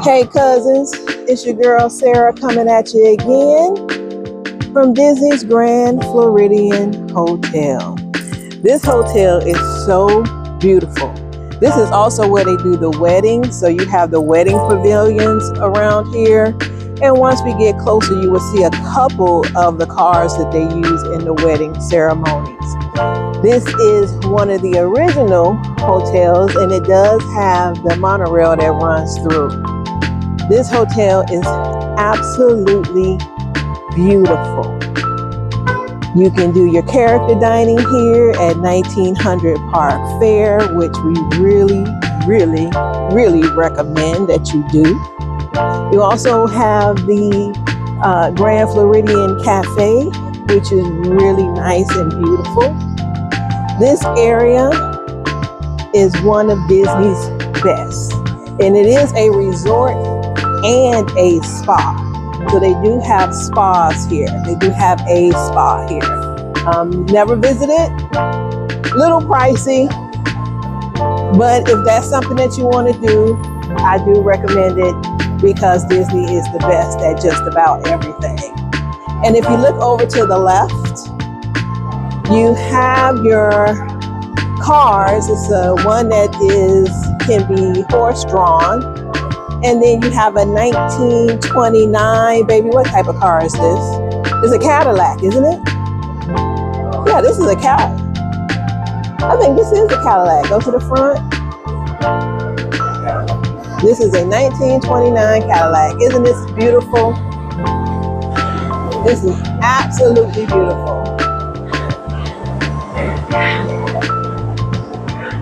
Hey cousins, it's your girl Sarah coming at you again from Disney's Grand Floridian Hotel. This hotel is so beautiful. This is also where they do the weddings, so you have the wedding pavilions around here. And once we get closer, you will see a couple of the cars that they use in the wedding ceremonies. This is one of the original hotels, and it does have the monorail that runs through. This hotel is absolutely beautiful. You can do your character dining here at 1900 Park Fair, which we really recommend that you do. You also have the Grand Floridian Cafe, which is really nice and beautiful. This area is one of Disney's best, and it is a resort and a spa. So they do have spas here. They do have a spa here. Never visited, little pricey, but if that's something that you want to do, I do recommend it because Disney is the best at just about everything. And if you look over to the left, you have your cars. It's one that can be horse-drawn. And then you have a 1929, baby, what type of car is this? It's a Cadillac, isn't it? Yeah, this is a Cadillac. I think this is a Cadillac. Go to the front. This is a 1929 Cadillac. Isn't this beautiful? This is absolutely beautiful.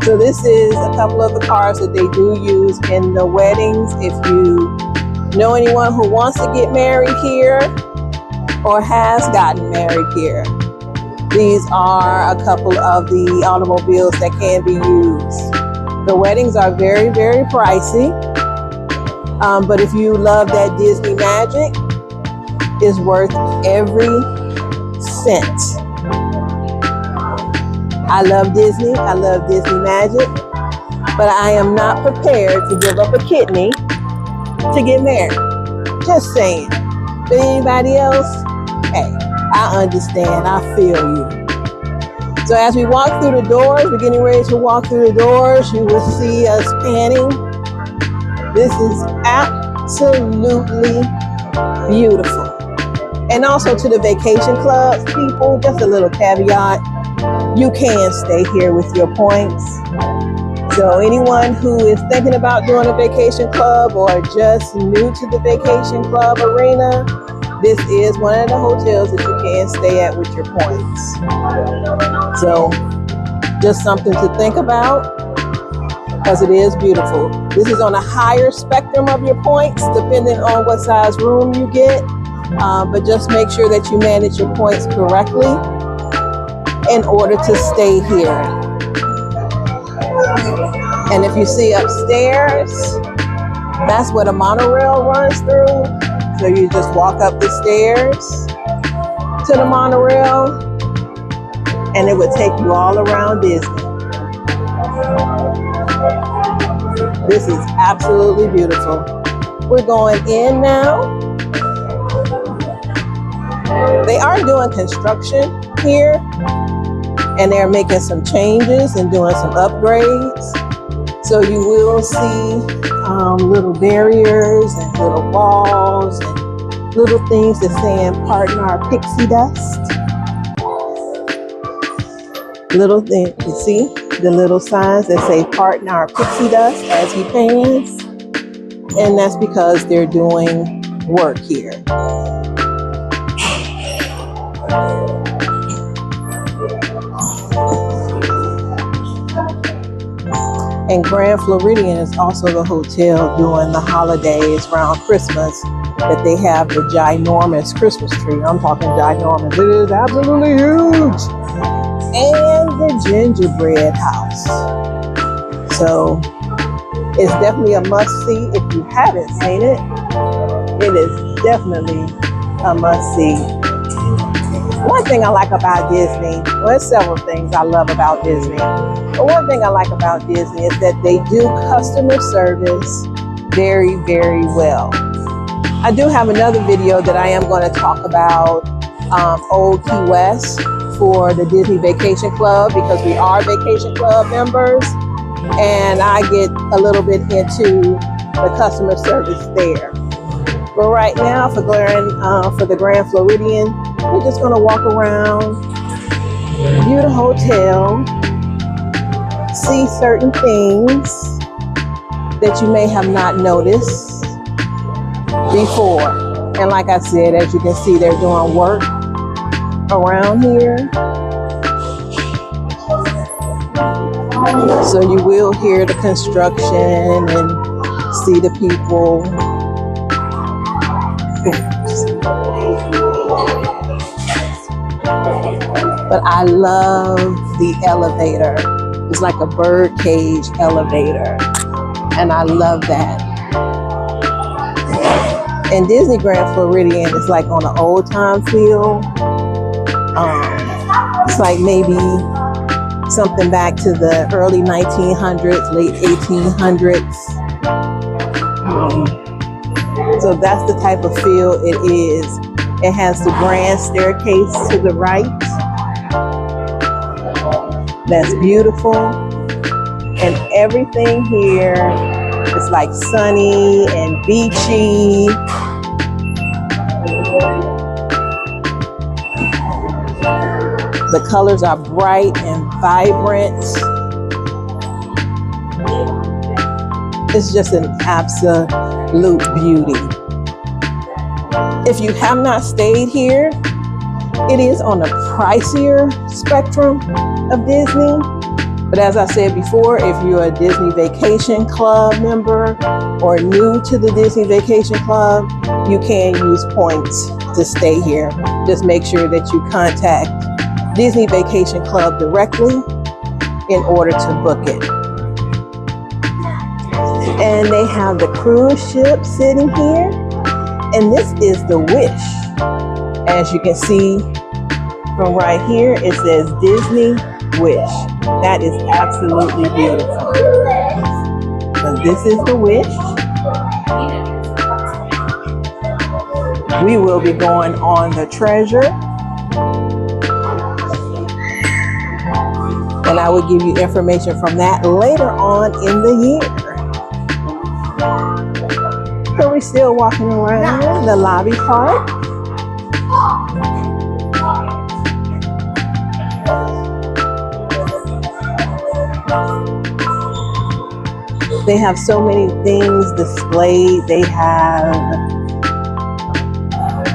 So this is a couple of the cars that they do use in the weddings. If you know anyone who wants to get married here or has gotten married here, these are a couple of the automobiles that can be used. The weddings are very pricey, but if you love that Disney magic, it's worth every cent. I love Disney, I love Disney magic, but I am not prepared to give up a kidney to get married. Just saying. But anybody else, hey, I understand, I feel you. So as we walk through the doors, we're getting ready to walk through the doors, you will see us panning. This is absolutely beautiful. And also to the vacation club people, just a little caveat. You can stay here with your points. So anyone who is thinking about doing a vacation club or just new to the vacation club arena, this is one of the hotels that you can stay at with your points. So just something to think about because it is beautiful. This is on a higher spectrum of your points depending on what size room you get, but just make sure that you manage your points correctly in order to stay here. And if you see upstairs, that's where the monorail runs through. So you just walk up the stairs to the monorail and it would take you all around Disney. This is absolutely beautiful. We're going in now. They are doing construction here, and they're making some changes and doing some upgrades. So you will see little barriers and little walls and little things that say "Pardon our pixie dust." Little thing, you see the little signs that say "Pardon our pixie dust" as he pans, and that's because they're doing work here. And Grand Floridian is also the hotel during the holidays around Christmas that they have the ginormous Christmas tree. I'm talking ginormous. It is absolutely huge. And the gingerbread house. So it's definitely a must-see if you haven't seen it. It is definitely a must-see. One thing I like about Disney, well, there's several things I love about Disney. But one thing I like about Disney is that they do customer service very, very well. I do have another video that I am going to talk about Old Key West for the Disney Vacation Club, because we are Vacation Club members, and I get a little bit into the customer service there. But right now, for the Grand Floridian, we're just going to walk around, view the hotel, see certain things that you may have not noticed before. And like I said, as you can see, they're doing work around here. So you will hear the construction and see the people. But I love the elevator. It's like a bird cage elevator, and I love that. And Disney Grand Floridian is like on an old time feel. It's like maybe something back to the early 1900s, late 1800s. So that's the type of feel it is. It has the grand staircase to the right. That's beautiful. And everything here is like sunny and beachy. The colors are bright and vibrant. It's just an absolute beauty. If you have not stayed here, it is on the pricier spectrum of Disney. But as I said before, if you're a Disney Vacation Club member or new to the Disney Vacation Club, you can use points to stay here. Just make sure that you contact Disney Vacation Club directly in order to book it. And they have the cruise ship sitting here. And this is the Wish. As you can see from right here, it says Disney Wish. That is absolutely beautiful. So this is the Wish. We will be going on the Treasure. And I will give you information from that later on in the year. So we're still walking around the lobby part. They have so many things displayed. They have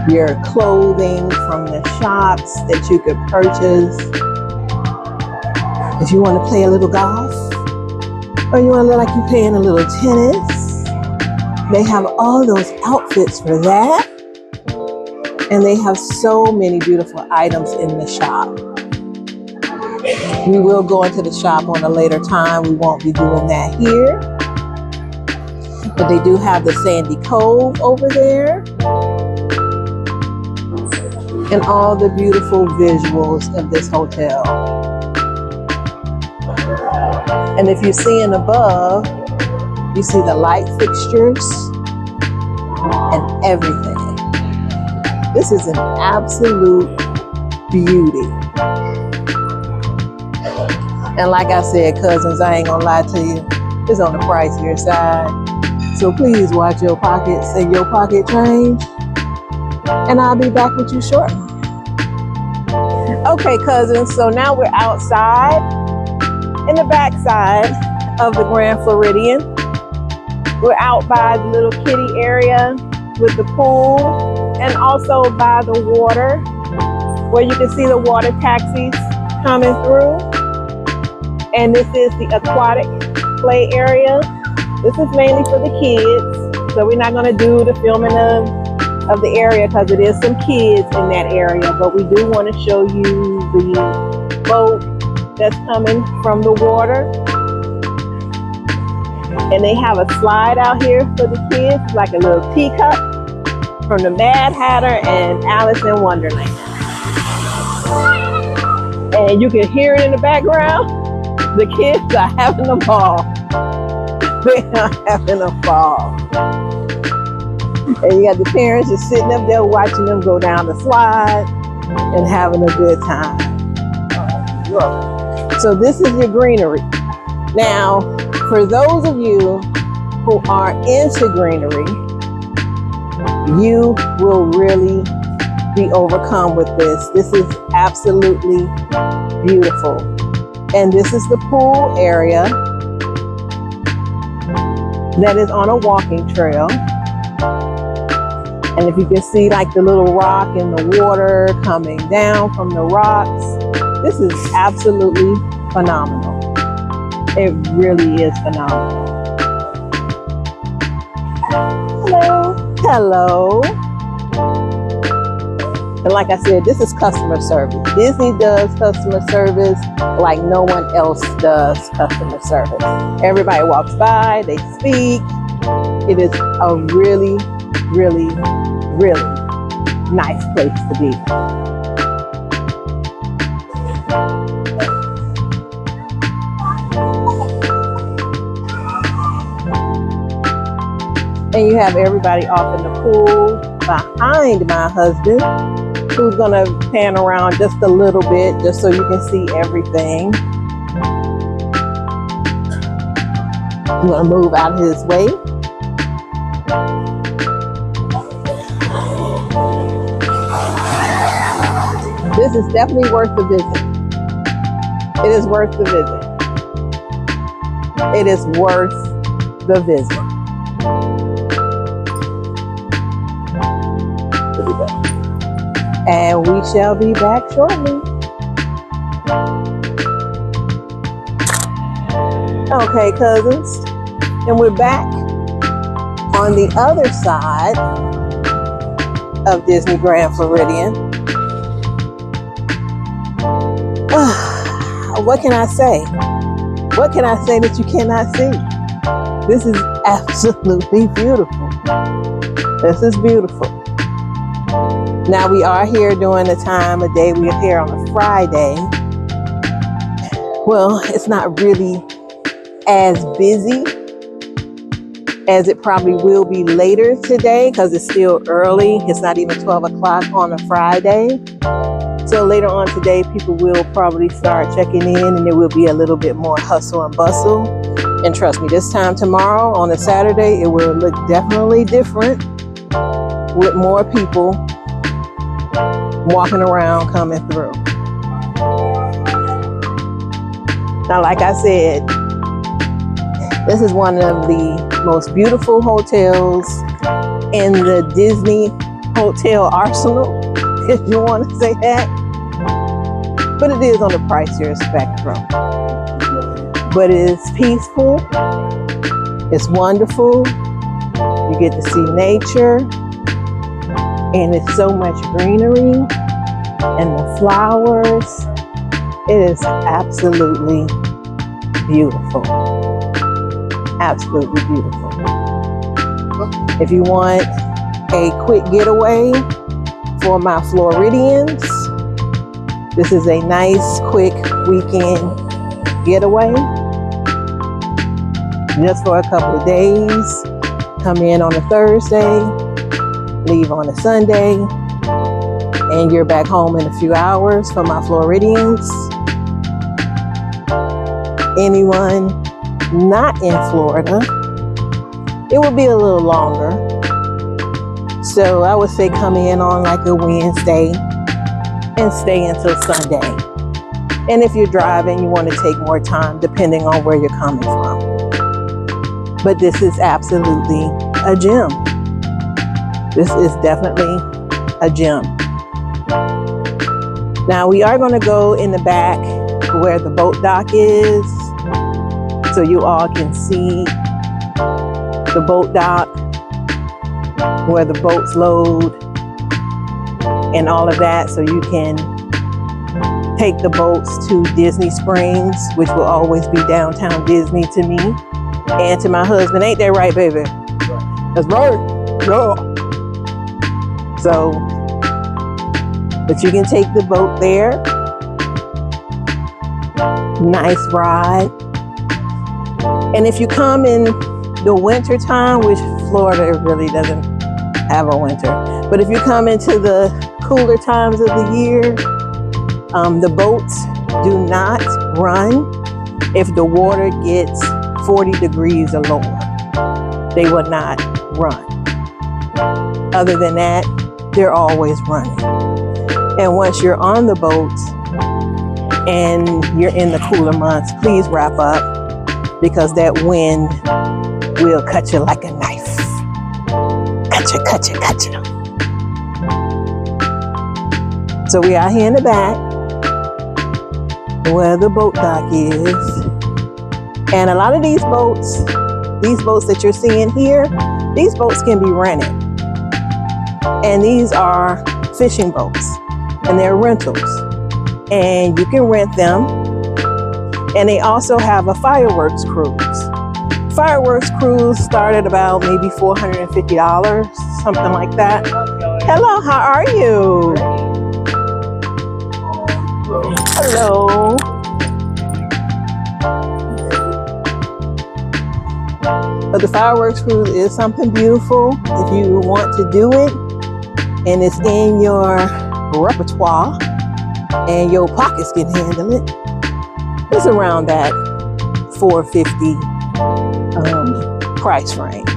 your clothing from the shops that you could purchase. If you want to play a little golf, or you want to look like you're playing a little tennis, they have all those outfits for that. And they have so many beautiful items in the shop. We will go into the shop on a later time. We won't be doing that here. But they do have the Sandy Cove over there. And all the beautiful visuals of this hotel. And if you're seeing above, you see the light fixtures and everything. This is an absolute beauty. And like I said, cousins, I ain't gonna lie to you, it's on the pricier side. So please watch your pockets and your pocket change. And I'll be back with you shortly. Okay, cousins, so now we're outside in the backside of the Grand Floridian. We're out by the little kiddie area with the pool, and also by the water where you can see the water taxis coming through. And this is the aquatic play area. This is mainly for the kids, so we're not going to do the filming of the area because it is some kids in that area, but we do want to show you the boat that's coming from the water. And they have a slide out here for the kids, like a little teacup from the Mad Hatter and Alice in Wonderland. And you can hear it in the background. The kids are having a ball. They are having a ball. And you got the parents just sitting up there watching them go down the slide and having a good time. So this is your greenery. Now, for those of you who are into greenery, you will really be overcome with this. This is absolutely beautiful. And this is the pool area that is on a walking trail. And if you can see like the little rock in the water coming down from the rocks, this is absolutely phenomenal. It really is phenomenal. Hello. Hello. And like I said, this is customer service. Disney does customer service like no one else does customer service. Everybody walks by, they speak. It is a really, really, really nice place to be. And you have everybody off in the pool behind my husband, who's gonna pan around just a little bit just so you can see everything. I'm gonna move out of his way. This is definitely worth the visit. It is worth the visit. It is worth the visit. And we shall be back shortly. Okay, cousins, and we're back on the other side of Disney Grand Floridian. What can I say? What can I say that you cannot see? This is absolutely beautiful. This is beautiful. Now we are here during the time of day. We are here on a Friday. Well, it's not really as busy as it probably will be later today because it's still early. It's not even 12 o'clock on a Friday. So later on today, people will probably start checking in and there will be a little bit more hustle and bustle. And trust me, this time tomorrow on a Saturday, it will look definitely different with more people walking around coming through. Now, like I said, this is one of the most beautiful hotels in the Disney hotel arsenal, if you want to say that. But it is on the pricier spectrum. But it is peaceful. It's wonderful. You get to see nature. And it's so much greenery and the flowers. It is absolutely beautiful. Absolutely beautiful. If you want a quick getaway for my Floridians, this is a nice, quick weekend getaway. Just for a couple of days. Come in on a Thursday, leave on a Sunday, and you're back home in a few hours for my Floridians. Anyone not in Florida, it will be a little longer. So I would say come in on like a Wednesday and stay until Sunday. And if you're driving, you want to take more time depending on where you're coming from. But this is absolutely a gem. This is definitely a gem. Now we are going to go in the back where the boat dock is, so you all can see the boat dock, where the boats load and all of that, so you can take the boats to Disney Springs, which will always be downtown Disney to me and to my husband. Ain't that right, baby? That's right. Yeah. So, but you can take the boat there. Nice ride. And if you come in the winter time, which Florida really doesn't have a winter, but if you come into the cooler times of the year, the boats do not run if the water gets 40 degrees or lower. They will not run. Other than that, they're always running. And once you're on the boat and you're in the cooler months, please wrap up, because that wind will cut you like a knife. Cut you. So we are here in the back where the boat dock is. And a lot of these boats that you're seeing here, these boats can be rented. And these are fishing boats, and they're rentals. And you can rent them. And they also have a fireworks cruise. Fireworks cruise started about maybe $450, something like that. Hello, how are you? Hello. But the fireworks cruise is something beautiful if you want to do it, and it's in your repertoire and your pockets can handle it. It's around that $450 price range.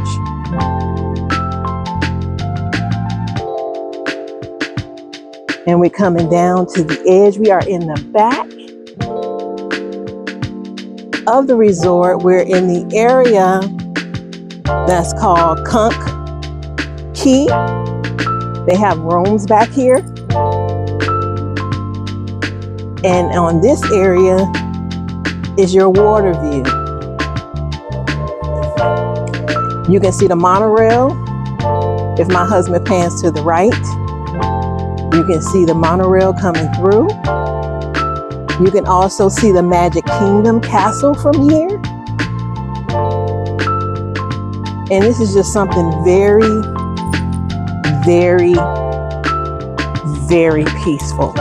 And we're coming down to the edge. We are in the back of the resort. We're in the area that's called Conch Key. They have rooms back here. And on this area is your water view. You can see the monorail. If my husband pans to the right, you can see the monorail coming through. You can also see the Magic Kingdom castle from here. And this is just something very, very, very peaceful.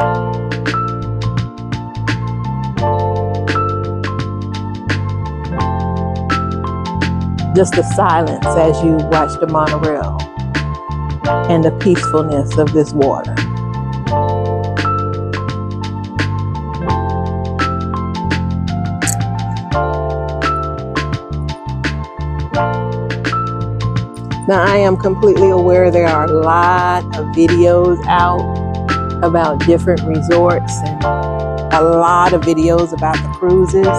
Just the silence as you watch the monorail and the peacefulness of this water. Now, I am completely aware there are a lot of videos out about different resorts and a lot of videos about the cruises,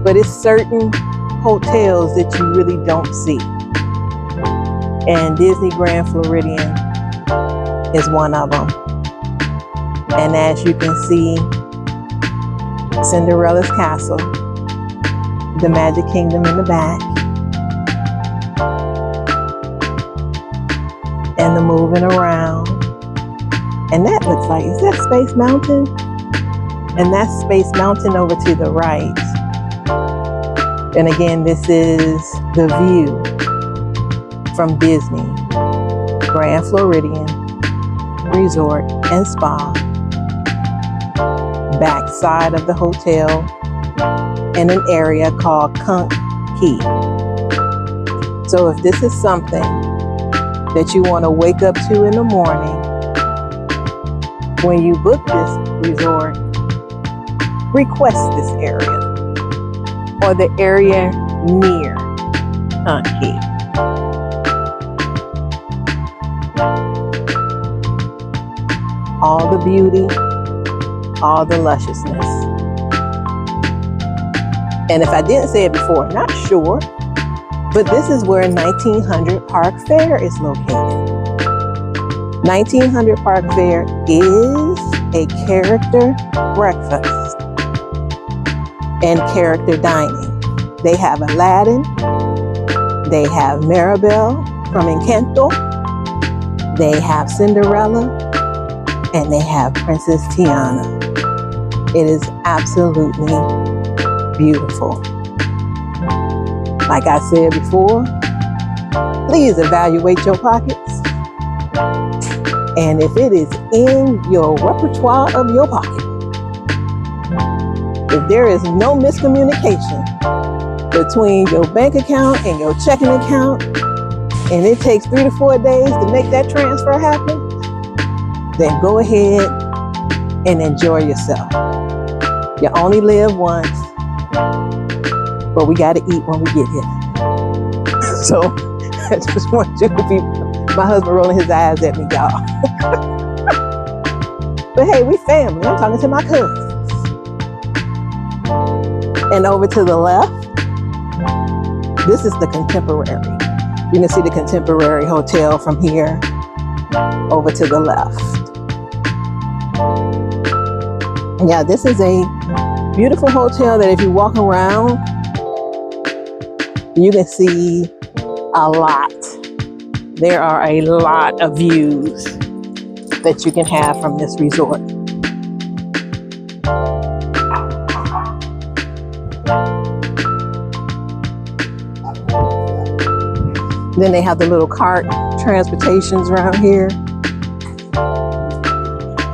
but it's certain hotels that you really don't see. And Disney Grand Floridian is one of them. And as you can see, Cinderella's castle, the Magic Kingdom in the back, and the moving around. And that looks like, is that Space Mountain? And that's Space Mountain over to the right. And again, this is the view from Disney Grand Floridian Resort and Spa, back side of the hotel in an area called Conch Key. So if this is something that you want to wake up to in the morning, when you book this resort, request this area or the area near Conch Key. All the beauty, all the lusciousness. And if I didn't say it before, not sure, but this is where 1900 Park Fair is located. 1900 Park Fair is a character breakfast and character dining. They have Aladdin, they have Mirabelle from Encanto, they have Cinderella, and they have Princess Tiana. It is absolutely beautiful. Like I said before, please evaluate your pockets. And if it is in your repertoire of your pocket, if there is no miscommunication between your bank account and your checking account, and it takes 3 to 4 days to make that transfer happen, then go ahead and enjoy yourself. You only live once, but we got to eat when we get here. So I just want you to be, my husband rolling his eyes at me, y'all. But hey, we family. I'm talking to my cousins. And over to the left, this is the Contemporary. You can see the Contemporary Hotel from here over to the left. Yeah, this is a beautiful hotel that if you walk around, you can see a lot. There are a lot of views that you can have from this resort. Then they have the little cart transportations around here.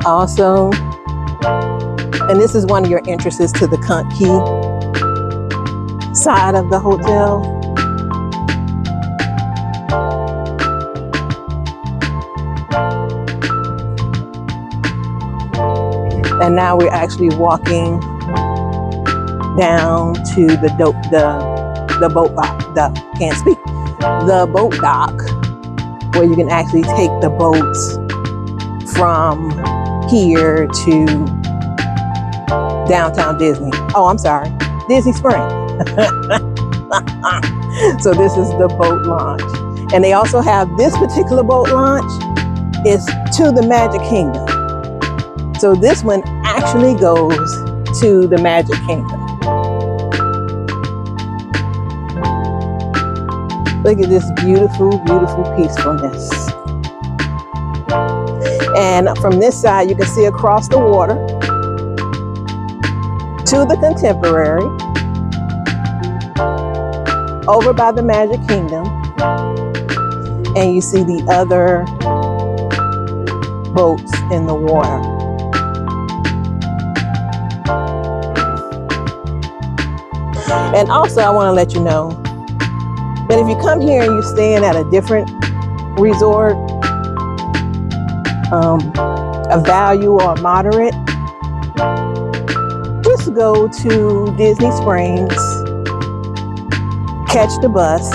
Also, and this is one of your entrances to the Key side of the hotel. And now we're actually walking down to the boat dock, where you can actually take the boats from here to downtown Disney. Oh, I'm sorry, Disney Springs. So this is the boat launch. And they also have this particular boat launch is to the Magic Kingdom. So this one actually goes to the Magic Kingdom. Look at this beautiful, beautiful peacefulness. And from this side, you can see across the water to the Contemporary, over by the Magic Kingdom, and you see the other boats in the water. And also, I want to let you know that if you come here and you're staying at a different resort, a value or a moderate, just go to Disney Springs, catch the bus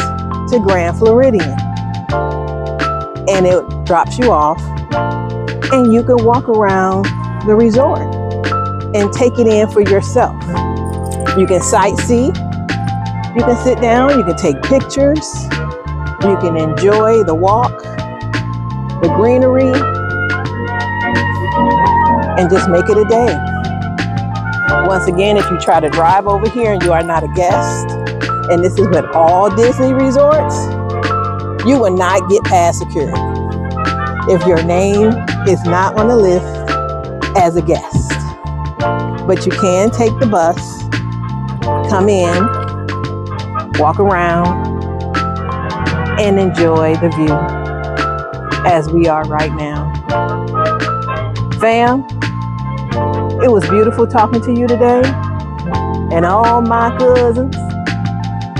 to Grand Floridian, and it drops you off, and you can walk around the resort and take it in for yourself. You can sightsee, you can sit down, you can take pictures, you can enjoy the walk, the greenery, and just make it a day. Once again, if you try to drive over here and you are not a guest, and this is with all Disney resorts, you will not get past security if your name is not on the list as a guest. But you can take the bus, come in, walk around, and enjoy the view as we are right now. Fam, it was beautiful talking to you today and all my cousins.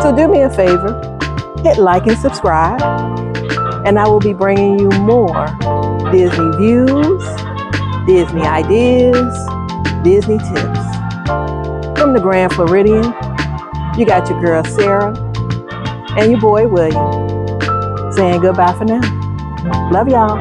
So do me a favor, hit like and subscribe, and I will be bringing you more Disney views, Disney ideas, Disney tips. From the Grand Floridian, you got your girl Sarah and your boy William saying goodbye for now. Love y'all.